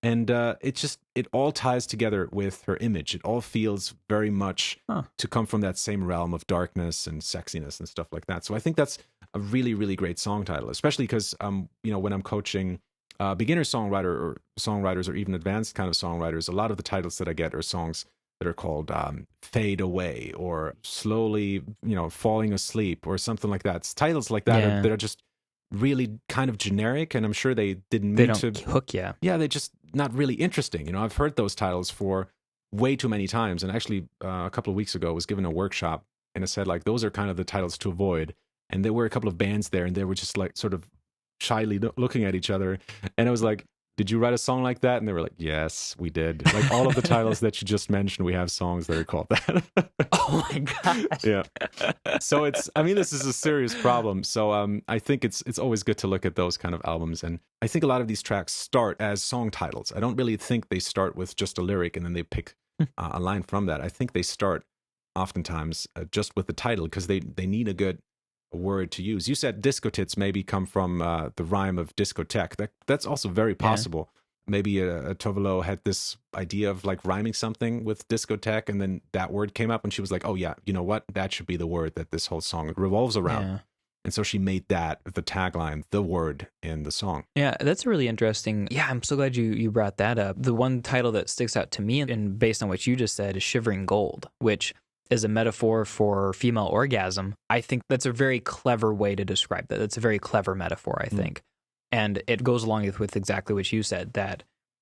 And it all ties together with her image. It all feels very much to come from that same realm of darkness and sexiness and stuff like that. So I think that's a really, really great song title, especially because, when I'm coaching beginner songwriter or songwriters or even advanced kind of songwriters, a lot of the titles that I get are songs that are called Fade Away or Slowly, Falling Asleep or something like that. It's titles like that that are just really kind of generic, and I'm sure they didn't mean to
hook you.
Yeah, they're just not really interesting. I've heard those titles for way too many times, and actually a couple of weeks ago I was given a workshop, and it said like those are kind of the titles to avoid. And there were a couple of bands there, and they were just like sort of shyly looking at each other, and I was like, did you write a song like that? And they were like, yes, we did. Like all of the titles that you just mentioned, we have songs that are called that.
Oh my gosh.
Yeah. So this is a serious problem. So I think it's always good to look at those kind of albums. And I think a lot of these tracks start as song titles. I don't really think they start with just a lyric and then they pick a line from that. I think they start oftentimes just with the title because they need a good word to use. You said disco tits maybe come from the rhyme of discotheque. That's also very possible. Yeah. Maybe TOVE Lo had this idea of like rhyming something with discotheque, and then that word came up, and she was like, "Oh yeah, you know what? That should be the word that this whole song revolves around." Yeah. And so she made that the tagline, the word in the song.
Yeah, that's really interesting. Yeah, I'm so glad you brought that up. The one title that sticks out to me, and based on what you just said, is Shivering Gold, which is a metaphor for female orgasm. I think that's a very clever way to describe that. It's a very clever metaphor, I think. And it goes along with exactly what you said, that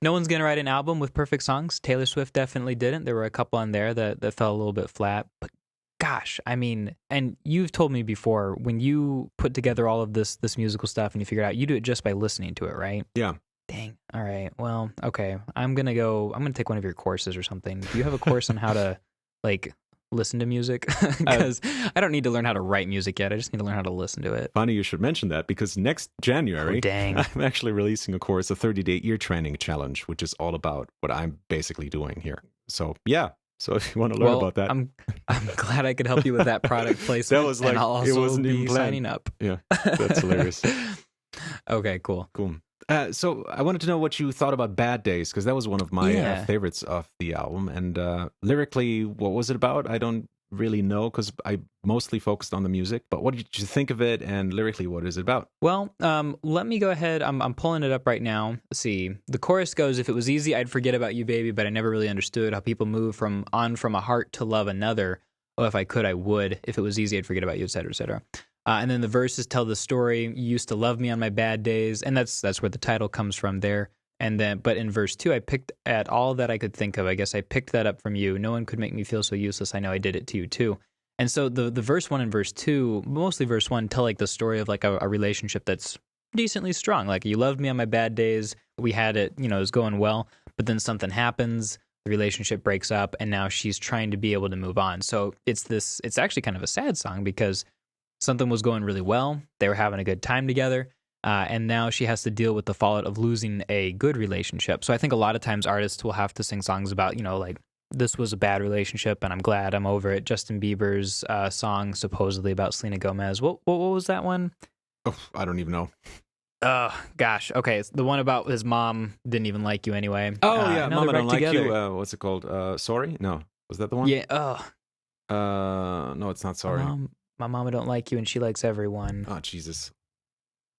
No one's gonna write an album with perfect songs. Taylor Swift definitely didn't. There were a couple on there that fell a little bit flat. But gosh, I mean, and you've told me before, when you put together all of this musical stuff and you figure it out, you do it just by listening to it, right?
Yeah.
Dang. All right. Well, okay. I'm gonna take one of your courses or something. Do you have a course on how to like listen to music? Because I don't need to learn how to write music yet. I just need to learn how to listen to it.
Funny you should mention that, because next January,
dang.
I'm actually releasing a course, a 30-day ear training challenge, which is all about what I'm basically doing here. So yeah. So if you want to learn about that,
I'm glad I could help you with that product placement.
That was like,
and I'll also
it wasn't even
be
planned.
signing up.
Yeah, that's hilarious.
Okay, cool.
So I wanted to know what you thought about Bad Days, because that was one of my favorites of the album. And lyrically, what was it about? I don't really know, because I mostly focused on the music. But what did you think of it? And lyrically, what is it about?
Well, let me go ahead. I'm pulling it up right now. Let's see. The chorus goes, "If it was easy, I'd forget about you, baby, but I never really understood how people move from a heart to love another. Oh, if I could, I would. If it was easy, I'd forget about you, etc., etc." And then the verses tell the story. "You used to love me on my bad days," and that's where the title comes from there. And then, but in verse 2, I picked at all that I could think of. I guess I picked that up from you. "No one could make me feel so useless. I know I did it to you too." And so the verse 1 and verse 2, mostly verse 1, tell like the story of like a relationship that's decently strong. Like, you loved me on my bad days. We had it, it was going well, but then something happens. The relationship breaks up, and now she's trying to be able to move on. So it's actually kind of a sad song, because something was going really well. They were having a good time together. And now she has to deal with the fallout of losing a good relationship. So I think a lot of times artists will have to sing songs about, like, this was a bad relationship and I'm glad I'm over it. Justin Bieber's song supposedly about Selena Gomez. What was that one?
Oh, I don't even know.
Oh, gosh. Okay. It's the one about his mom didn't even like you anyway.
Oh, yeah. Mama don't like
together.
you. What's it called? Sorry? No. Was that the one?
Yeah. Oh.
No, it's not Sorry.
My mama don't like you and she likes everyone.
Oh, Jesus.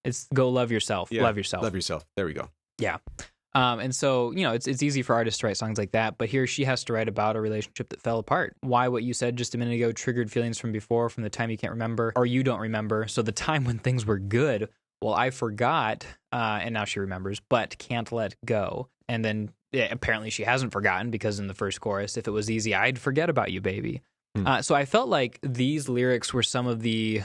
It's Go Love Yourself.
Yeah,
Love Yourself.
Love Yourself. There we go.
Yeah. And so, it's easy for artists to write songs like that, but here she has to write about a relationship that fell apart. Why what you said just a minute ago triggered feelings from before, from the time you can't remember, or you don't remember. So the time when things were good, well, I forgot, and now she remembers, but can't let go. And then apparently she hasn't forgotten, because in the first chorus, "If it was easy, I'd forget about you, baby." So I felt like these lyrics were some of the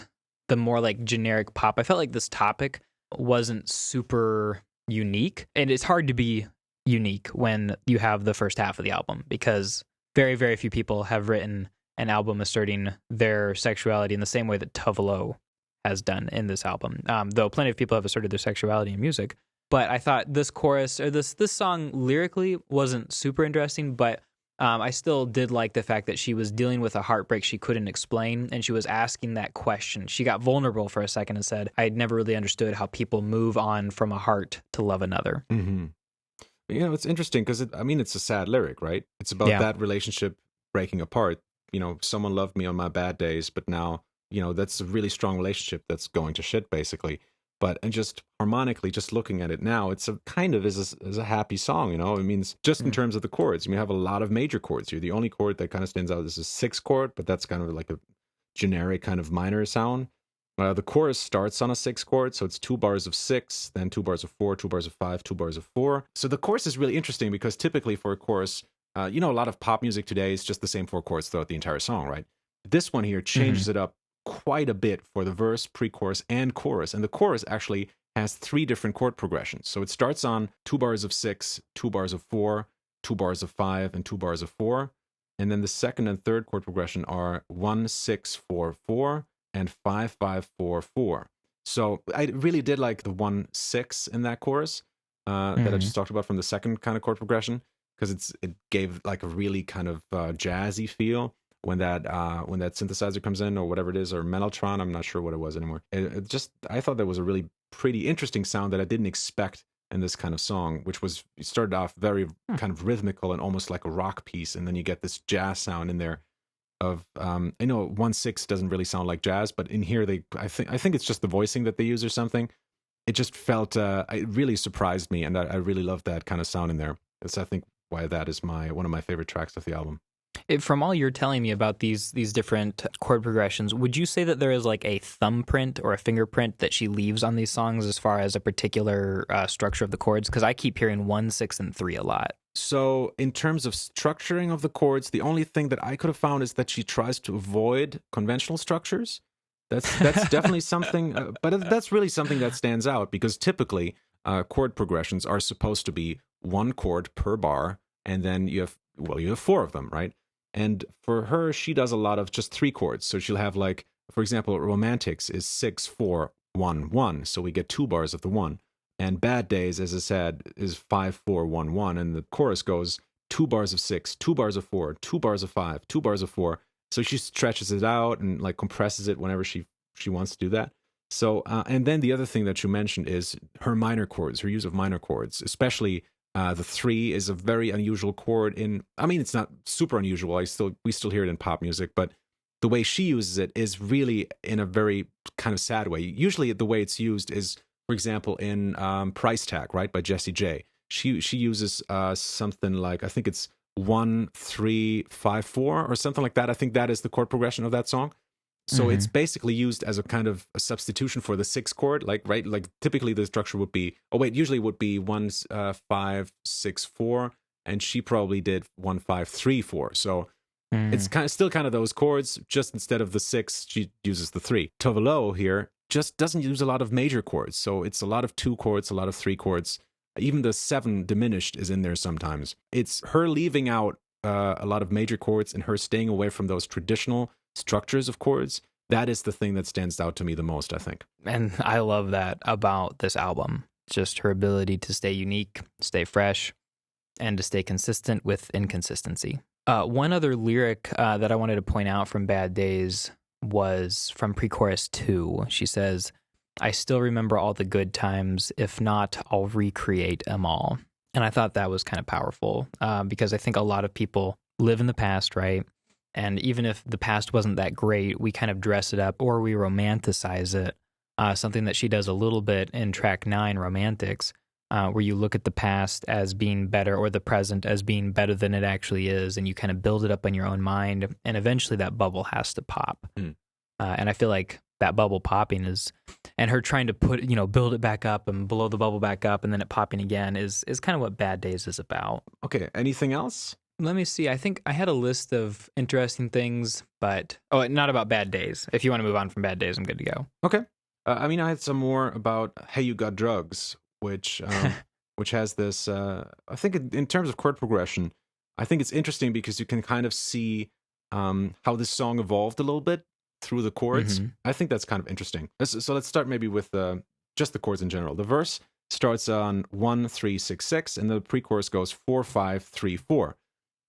more like generic pop. I felt like this topic wasn't super unique, and it's hard to be unique when you have the first half of the album, because very, very few people have written an album asserting their sexuality in the same way that TOVE has done in this album. Though plenty of people have asserted their sexuality in music, but I thought this chorus, or this song lyrically wasn't super interesting, but I still did like the fact that she was dealing with a heartbreak she couldn't explain, and she was asking that question. She got vulnerable for a second and said, "I had never really understood how people move on from a heart to love another."
Mm-hmm. It's interesting, because it's a sad lyric, right? It's about that relationship breaking apart. Someone loved me on my bad days, but now, that's a really strong relationship that's going to shit, basically. And just harmonically, just looking at it now, it's a kind of is a happy song, It means just in terms of the chords. You have a lot of major chords here. The only chord that kind of stands out is a 6 chord, but that's kind of like a generic kind of minor sound. The chorus starts on a 6 chord, so it's 2 bars of 6, then 2 bars of 4, 2 bars of 5, 2 bars of 4. So the chorus is really interesting, because typically for a chorus, a lot of pop music today is just the same 4 chords throughout the entire song, right? This one here changes it up quite a bit for the verse, pre-chorus, and chorus. And the chorus actually has 3 different chord progressions. So it starts on 2 bars of 6, 2 bars of 4, 2 bars of 5, and 2 bars of 4. And then the second and third chord progression are 1, 6, 4, 4, and 5, 5, 4, 4. So I really did like the 1, 6 in that chorus that I just talked about from the second kind of chord progression, because it gave like a really kind of jazzy feel. When that synthesizer comes in, or whatever it is, or Mellotron, I'm not sure what it was anymore. I thought that was a really pretty interesting sound that I didn't expect in this kind of song, which was, it started off very kind of rhythmical and almost like a rock piece, and then you get this jazz sound in there. Of 1/6 doesn't really sound like jazz, but in here I think it's just the voicing that they use or something. It just felt it really surprised me, and I really loved that kind of sound in there. That's, I think, why that is one of my favorite tracks of the album.
From all you're telling me about these different chord progressions, would you say that there is like a thumbprint or a fingerprint that she leaves on these songs as far as a particular structure of the chords? Because I keep hearing 1, 6, and 3 a lot.
So in terms of structuring of the chords, the only thing that I could have found is that she tries to avoid conventional structures. That's definitely something, but that's really something that stands out because typically chord progressions are supposed to be one chord per bar, and then you have 4 of them, right? And for her, she does a lot of just 3 chords. So she'll have like, for example, Romantics is 6, 4, 1, 1. So we get 2 bars of the 1. And Bad Days, as I said, is 5, 4, 1, 1. And the chorus goes 2 bars of 6, 2 bars of 4, 2 bars of 5, 2 bars of 4. So she stretches it out and like compresses it whenever she wants to do that. So, and then the other thing that you mentioned is her minor chords, her use of minor chords, especially the 3 is a very unusual chord it's not super unusual. We still hear it in pop music, but the way she uses it is really in a very kind of sad way. Usually the way it's used is, for example, in Price Tag, right, by Jessie J. She uses something like, I think it's 1, 3, 5, 4 or something like that. I think that is the chord progression of that song. So it's basically used as a kind of a substitution for the 6 chord, right? Like typically the structure would be, usually would be 1, 5, 6, 4, and she probably did 1, 5, 3, 4. So it's still kind of those chords, just instead of the 6, she uses the 3. TOVE here just doesn't use a lot of major chords, so it's a lot of 2 chords, a lot of 3 chords. Even the 7 diminished is in there sometimes. It's her leaving out a lot of major chords and her staying away from those traditional structures of chords. That is the thing that stands out to me the most, I think.
And I love that about this album. Just her ability to stay unique, stay fresh, and to stay consistent with inconsistency. One other lyric that I wanted to point out from Bad Days was from pre-chorus 2. She says, "I still remember all the good times. If not, I'll recreate them all." And I thought that was kind of powerful because I think a lot of people live in the past, right? And even if the past wasn't that great, we kind of dress it up or we romanticize it. Something that she does a little bit in track 9, Romantics, where you look at the past as being better or the present as being better than it actually is. And you kind of build it up in your own mind. And eventually that bubble has to pop. And I feel like that bubble popping and her trying to build it back up and blow the bubble back up and then it popping again is kind of what Bad Days is about.
Okay, anything else?
Let me see. I think I had a list of interesting things, but not about Bad Days. If you want to move on from Bad Days, I'm good to go.
Okay. I had some more about Hey You Got Drugs, which has this, I think in terms of chord progression, I think it's interesting because you can kind of see how this song evolved a little bit through the chords. I think that's kind of interesting. So let's start maybe with just the chords in general. The verse starts on 1, 3, 6, 6, and the pre-chorus goes 4, 5, 3, 4.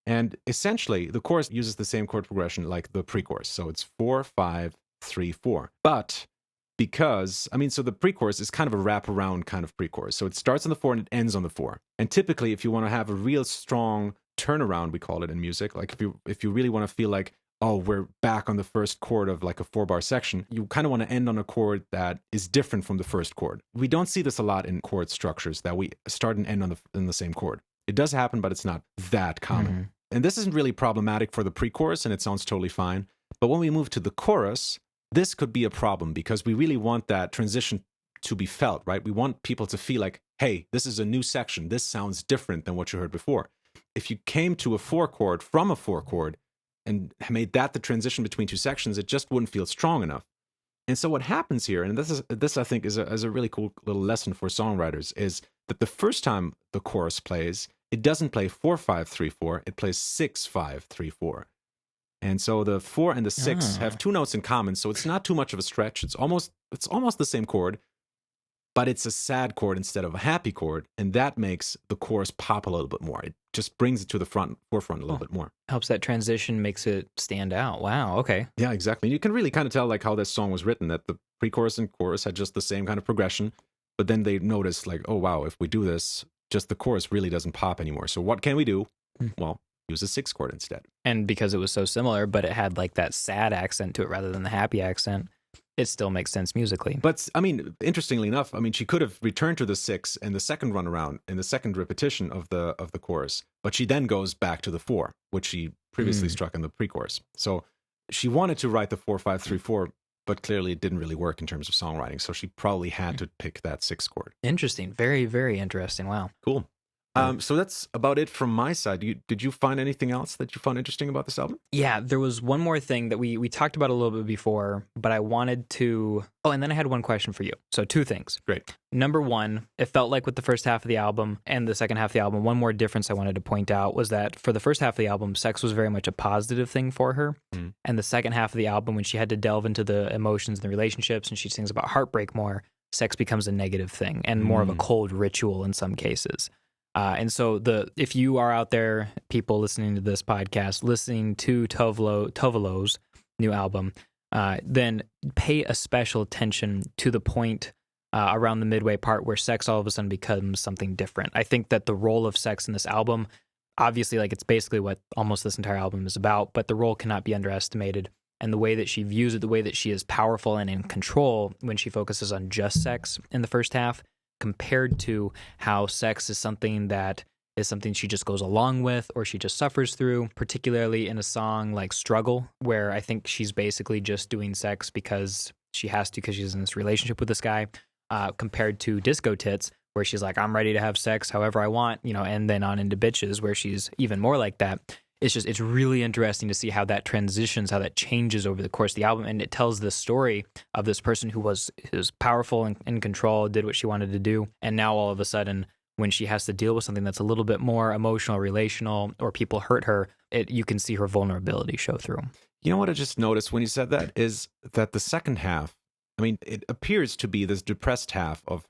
And essentially, the chorus uses the same chord progression like the pre-chorus. So it's 4, 5, 3, 4. But so the pre-chorus is kind of a wraparound kind of pre-chorus. So it starts on the 4 and it ends on the 4. And typically, if you want to have a real strong turnaround, we call it in music, like if you really want to feel like, oh, we're back on the first chord of like a 4-bar section, you kind of want to end on a chord that is different from the first chord. We don't see this a lot in chord structures, that we start and end in the same chord. It does happen, but it's not that common. And this isn't really problematic for the pre-chorus, and it sounds totally fine. But when we move to the chorus, this could be a problem because we really want that transition to be felt, right? We want people to feel like, hey, this is a new section. This sounds different than what you heard before. If you came to a 4 chord from a 4 chord and made that the transition between 2 sections, it just wouldn't feel strong enough. And so what happens here, and this I think is a really cool little lesson for songwriters, is that the first time the chorus plays, it doesn't play 4, 5, 3, 4. It plays 6, 5, 3, 4. And so the 4 and the 6 have 2 notes in common, so it's not too much of a stretch. It's almost the same chord, but it's a sad chord instead of a happy chord, and that makes the chorus pop a little bit more. It just brings it to the forefront a little bit more.
Helps that transition, makes it stand out. Wow, okay.
Yeah, exactly. You can really kind of tell like how this song was written, that the pre-chorus and chorus had just the same kind of progression, but then they noticed like, oh wow, if we do this, just the chorus really doesn't pop anymore. So what can we do? Well, use a 6 chord instead.
And because it was so similar, but it had like that sad accent to it rather than the happy accent, it still makes sense musically.
But I mean, interestingly enough, I mean, she could have returned to the 6 in the second run around, in the second repetition of the chorus, but she then goes back to the 4, which she previously struck in the pre-chorus. So she wanted to write the 4-5-3-4, but clearly it didn't really work in terms of songwriting. So she probably had to pick that 6th chord.
Interesting. Very, very interesting. Wow.
Cool. So that's about it from my side. Did you find anything else that you found interesting about this album?
Yeah, there was one more thing that we talked about a little bit before, but I wanted to... Oh, and then I had one question for you. So 2 things.
Great.
Number 1, it felt like with the first half of the album and the second half of the album, one more difference I wanted to point out was that for the first half of the album, sex was very much a positive thing for her. And the second half of the album, when she had to delve into the emotions and the relationships and she sings about heartbreak more, sex becomes a negative thing and more of a cold ritual in some cases. And so if you are out there, people listening to this podcast, listening to Tovelo's new album, then pay a special attention to the point around the midway part where sex all of a sudden becomes something different. I think that the role of sex in this album, obviously, like it's basically what almost this entire album is about, but the role cannot be underestimated. And the way that she views it, the way that she is powerful and in control when she focuses on just sex in the first half, compared to how sex is something she just goes along with or she just suffers through, particularly in a song like Struggle, where I think she's basically just doing sex because she has to, because she's in this relationship with this guy, compared to Disco Tits, where she's like, I'm ready to have sex however I want, and then on into Bitches, where she's even more like that. It's really interesting to see how that transitions, how that changes over the course of the album. And it tells the story of this person who was powerful and in control, did what she wanted to do. And now all of a sudden, when she has to deal with something that's a little bit more emotional, relational, or people hurt her, you can see her vulnerability show through.
You know what I just noticed when you said that is that the second half, I mean, it appears to be this depressed half of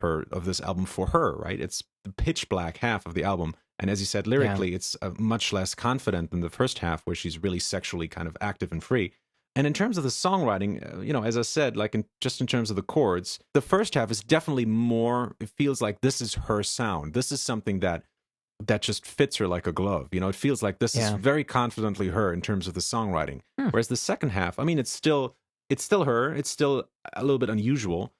this album for her, right? It's the pitch black half of the album. And as you said, lyrically, it's much less confident than the first half, where she's really sexually kind of active and free. And in terms of the songwriting, as I said, like just in terms of the chords, the first half is definitely more, it feels like this is her sound. This is something that just fits her like a glove. It feels like this is very confidently her in terms of the songwriting. Whereas the second half, I mean, it's still her. It's still a little bit unusual,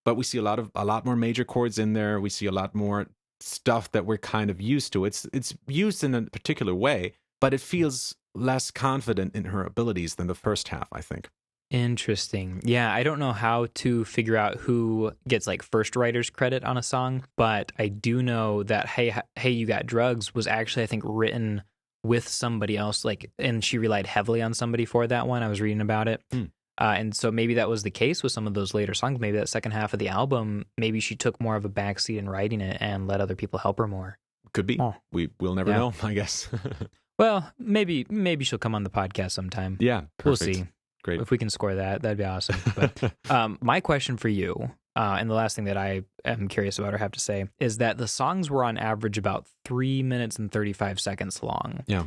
but we see a lot more major chords in there. We see a lot more stuff that we're kind of used to. It's used in a particular way, but it feels less confident in her abilities than the first half, I think.
Interesting. Yeah, I don't know how to figure out who gets like first writer's credit on a song, but I do know that Hey You Got Drugs was actually, I think, written with somebody else, and she relied heavily on somebody for that one. I was reading about it. And so maybe that was the case with some of those later songs. Maybe that second half of the album, maybe she took more of a backseat in writing it and let other people help her more.
Could be. Oh. We'll never know, I guess.
Well, maybe she'll come on the podcast sometime.
Yeah, perfect.
We'll see.
Great.
If we can score that, that'd be awesome. But my question for you, and the last thing that I am curious about or have to say, is that the songs were on average about 3 minutes and 35 seconds long.
Yeah.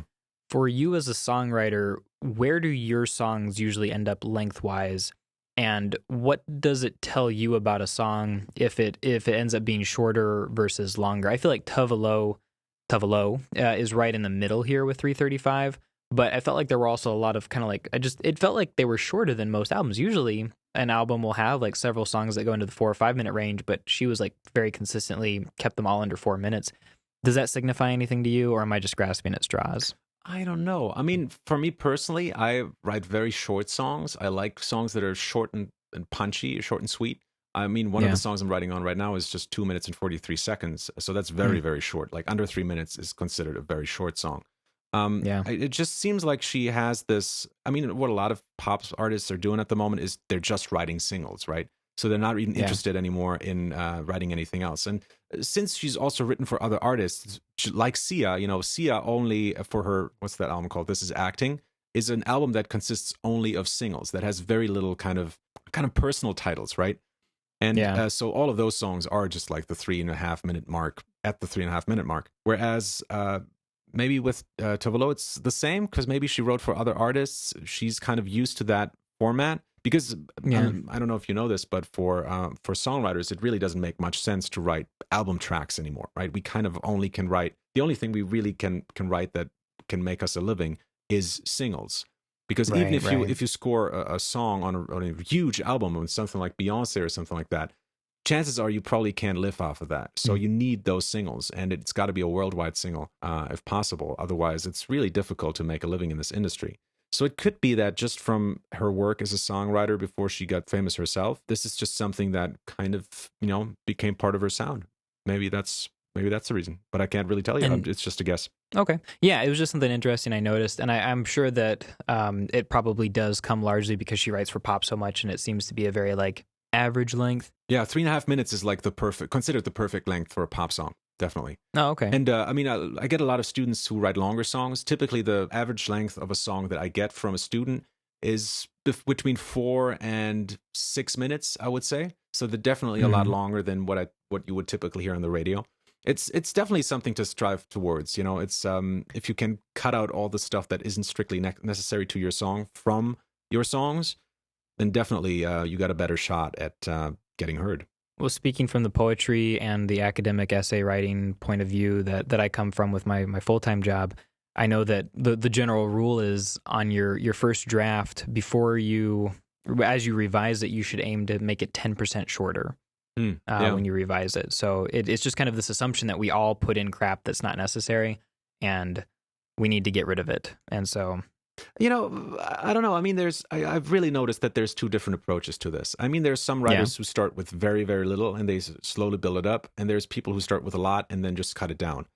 For you as a songwriter, where do your songs usually end up lengthwise? And what does it tell you about a song if it ends up being shorter versus longer? I feel like Tovelo is right in the middle here with 3:35, but I felt like there were also a lot of kind of like, it felt like they were shorter than most albums. Usually an album will have like several songs that go into the 4 or 5 minute range, but she was like very consistently kept them all under 4 minutes. Does that signify anything to you, or am I just grasping at straws?
I don't know. I mean, for me personally, I write very short songs. I like songs that are short and punchy, short and sweet. I mean, one of the songs I'm writing on right now is just 2 minutes and 43 seconds. So that's very, very short. Like under 3 minutes is considered a very short song. It just seems like she has this, I mean, what a lot of pop artists are doing at the moment is they're just writing singles, right? So they're not even interested anymore in writing anything else. And since she's also written for other artists, like Sia, Sia only for her, what's that album called? This Is Acting, is an album that consists only of singles, that has very little kind of personal titles, right? And so all of those songs are just like the 3.5 minute mark, at the 3.5 minute mark. Whereas maybe with Tovelo, it's the same, because maybe she wrote for other artists. She's kind of used to that format. Because I don't know if you know this, but for songwriters, it really doesn't make much sense to write album tracks anymore, right? We kind of only can write, the only thing we really can write that can make us a living is singles. Because even
Right,
if you
right.
if you score a song on a huge album, on something like Beyonce or something like that, chances are you probably can't live off of that. So
Mm.
you need those singles, and it's got to be a worldwide single if possible. Otherwise, it's really difficult to make a living in this industry. So it could be that just from her work as a songwriter before she got famous herself, this is just something that kind of, became part of her sound. Maybe that's the reason, but I can't really tell you.
And
It's just a guess.
okay. Yeah, it was just something interesting I noticed. And I'm sure that it probably does come largely because she writes for pop so much and it seems to be a very like average length.
Yeah, 3.5 minutes is like considered the perfect length for a pop song. Definitely.
Oh, okay.
And I get a lot of students who write longer songs. Typically, the average length of a song that I get from a student is between 4 and 6 minutes, I would say. So they're definitely a lot longer than what you would typically hear on the radio. It's definitely something to strive towards. It's if you can cut out all the stuff that isn't strictly necessary to your song from your songs, then definitely you got a better shot at getting heard.
Well, speaking from the poetry and the academic essay writing point of view that I come from with my full-time job, I know that the general rule is on your first draft, as you revise it, you should aim to make it 10% shorter when you revise it. So it's just kind of this assumption that we all put in crap that's not necessary and we need to get rid of it. And so...
I don't know. I mean, I've really noticed that there's two different approaches to this. I mean, there's some writers who start with very, very little and they slowly build it up. And there's people who start with a lot and then just cut it down.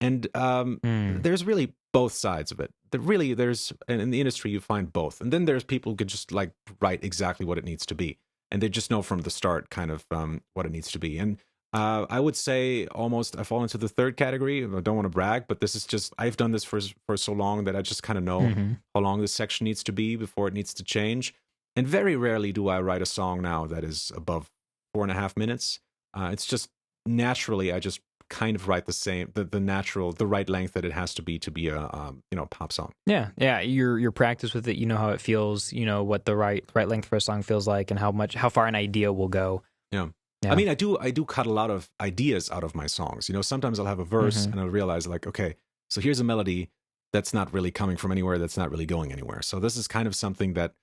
And there's really both sides of it. In the industry, you find both. And then there's people who could just like write exactly what it needs to be. And they just know from the start kind of what it needs to be. And I would say almost I fall into the third category. I don't want to brag, but this is just, I've done this for so long that I just kind of know how long this section needs to be before it needs to change. And very rarely do I write a song now that is above 4.5 minutes. It's just naturally, I just kind of write the right length that it has to be a pop song.
Yeah. Your practice with it, you know how it feels, you know what the right length for a song feels like, and how far an idea will go.
Yeah. I mean, I do cut a lot of ideas out of my songs. Sometimes I'll have a verse and I'll realize like, okay, so here's a melody that's not really coming from anywhere, that's not really going anywhere. So this is kind of something that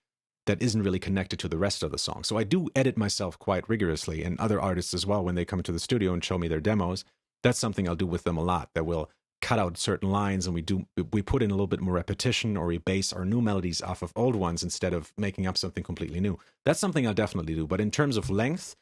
isn't really connected to the rest of the song. So I do edit myself quite rigorously, and other artists as well, when they come to the studio and show me their demos, that's something I'll do with them a lot, that we'll cut out certain lines and we put in a little bit more repetition, or we base our new melodies off of old ones instead of making up something completely new. That's something I'll definitely do. But in terms of length,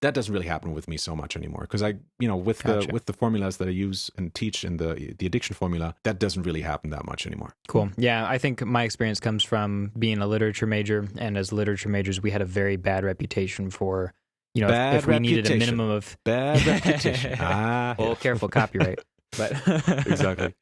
that doesn't really happen with me so much anymore, because with the formulas that I use and teach in the addiction formula, that doesn't really happen that much anymore.
Cool. Yeah, I think my experience comes from being a literature major, and as literature majors, we had a very bad reputation for, if we needed a minimum of
bad reputation.
Well, careful, copyright. But
exactly.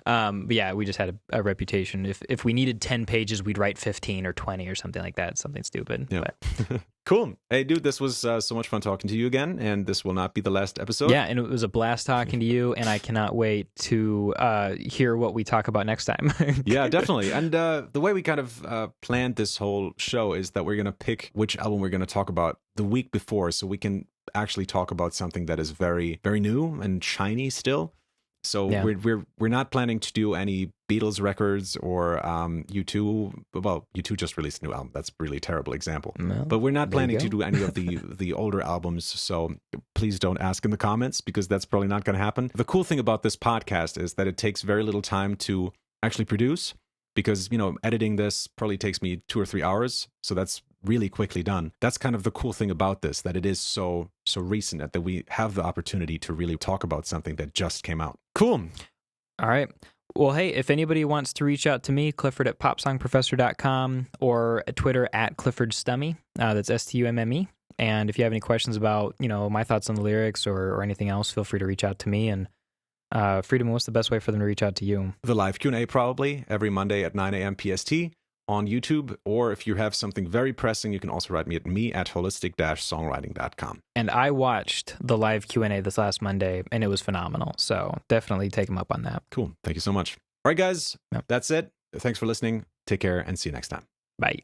But yeah, we just had a reputation. If we needed 10 pages, we'd write 15 or 20 or something like that. Something stupid.
Yeah.
But.
Cool. Hey, dude, this was so much fun talking to you again, and this will not be the last episode.
Yeah, and it was a blast talking to you, and I cannot wait to hear what we talk about next time.
Yeah, definitely. And the way we kind of planned this whole show is that we're going to pick which album we're going to talk about the week before, so we can actually talk about something that is very, very new and shiny still. So yeah. we're not planning to do any Beatles records or U2. Well, U2 just released a new album. That's a really terrible example. No, but we're not planning to do any of the older albums. So please don't ask in the comments, because that's probably not going to happen. The cool thing about this podcast is that it takes very little time to actually produce, because editing this probably takes me 2 or 3 hours. So that's really quickly done. That's kind of the cool thing about this, that it is so recent that we have the opportunity to really talk about something that just came out. Cool.
All right. Well, hey, if anybody wants to reach out to me, Clifford at popsongprofessor.com, or at Twitter at CliffordStummy. That's STUMME. And if you have any questions about, my thoughts on the lyrics or anything else, feel free to reach out to me. And Freedom, what's the best way for them to reach out to you?
The live Q&A, probably every Monday at 9 a.m. PST on YouTube. Or if you have something very pressing, you can also write me at holistic-songwriting.com.
And I watched the live Q&A this last Monday, and it was phenomenal. So definitely take them up on that.
Cool. Thank you so much. All right, guys, That's it. Thanks for listening. Take care and see you next time.
Bye.